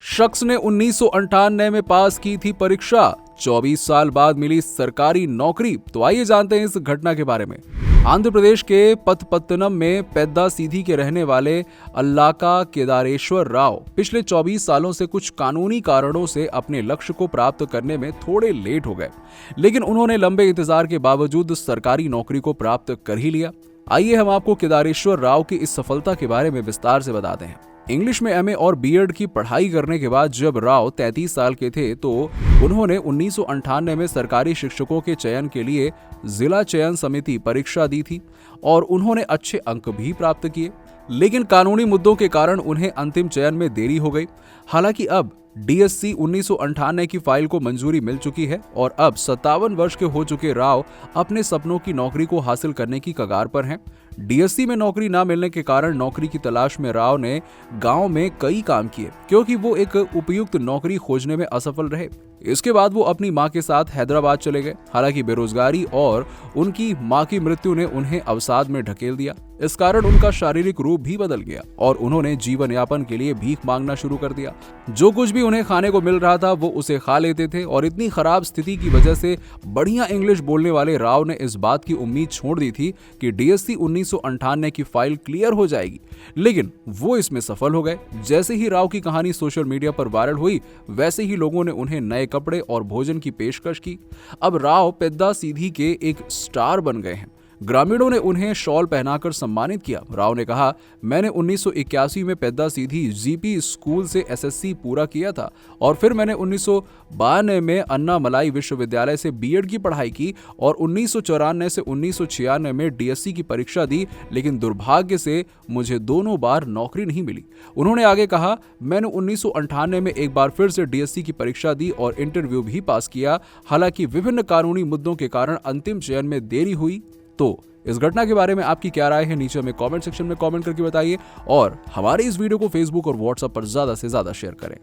शख्स ने 1998 में पास की थी परीक्षा, 24 साल बाद मिली सरकारी नौकरी। तो आइए जानते हैं इस घटना के बारे में। आंध्र प्रदेश के पतपत्तनम में पेद्दा सीधी के रहने वाले अल्लाका केदारेश्वर राव पिछले 24 सालों से कुछ कानूनी कारणों से अपने लक्ष्य को प्राप्त करने में थोड़े लेट हो गए, लेकिन उन्होंने लंबे इंतजार के बावजूद सरकारी नौकरी को प्राप्त कर ही लिया। आइए हम आपको केदारेश्वर राव की इस सफलता के बारे में विस्तार से बताते हैं। इंग्लिश में एमए और बीएड की पढ़ाई करने के बाद जब राव 33 साल के थे तो उन्होंने 1998 में सरकारी शिक्षकों के चयन के लिए जिला चयन समिति परीक्षा दी थी और उन्होंने अच्छे अंक भी प्राप्त किए, लेकिन कानूनी मुद्दों के कारण उन्हें अंतिम चयन में देरी हो गई। हालांकि अब डीएससी 1998 की फाइल को मंजूरी मिल चुकी है और अब 57 वर्ष के हो चुके राव अपने सपनों की नौकरी को हासिल करने की कगार पर हैं। डीएससी में नौकरी न मिलने के कारण नौकरी की तलाश में राव ने गांव में कई काम किए, क्योंकि वो एक उपयुक्त नौकरी खोजने में असफल रहे। इसके बाद वो अपनी मां के साथ हैदराबाद चले गए। हालांकि बेरोजगारी और उनकी मां की मृत्यु ने उन्हें अवसाद में ढकेल दिया। इस कारण उनका शारीरिक रूप भी बदल गया और उन्होंने जीवन यापन के लिए भीख मांगना शुरू कर दिया। जो कुछ भी उन्हें खाने को मिल रहा था वो उसे खा लेते थे और इतनी खराब स्थिति की वजह से बढ़िया इंग्लिश बोलने वाले राव ने इस बात की उम्मीद छोड़ दी थी कि डीएससी 1998 की फाइल क्लियर हो जाएगी, लेकिन वो इसमें सफल हो गए। जैसे ही राव की कहानी सोशल मीडिया पर वायरल हुई, वैसे ही लोगों ने उन्हें नए कपड़े और भोजन की पेशकश की। अब राव पेद्दा सीधी के एक स्टार बन गए हैं। ग्रामीणों ने उन्हें शॉल पहनाकर सम्मानित किया। राव ने कहा, मैंने 1981 में पेद्दा सीधी जीपी स्कूल से एसएससी पूरा किया था और फिर मैंने 1992 में अन्नामलाई विश्वविद्यालय से बीएड की पढ़ाई की और 1994 से 1996 में डीएससी की परीक्षा दी, लेकिन दुर्भाग्य से मुझे दोनों बार नौकरी नहीं मिली। उन्होंने आगे कहा, मैंने 1998 में एक बार फिर से डीएससी की परीक्षा दी और इंटरव्यू भी पास किया। हालांकि विभिन्न कानूनी मुद्दों के कारण अंतिम चयन में देरी हुई। तो इस घटना के बारे में आपकी क्या राय है, नीचे हमें कमेंट सेक्शन में कमेंट करके बताइए और हमारे इस वीडियो को फेसबुक और व्हाट्सएप पर ज्यादा से ज्यादा शेयर करें।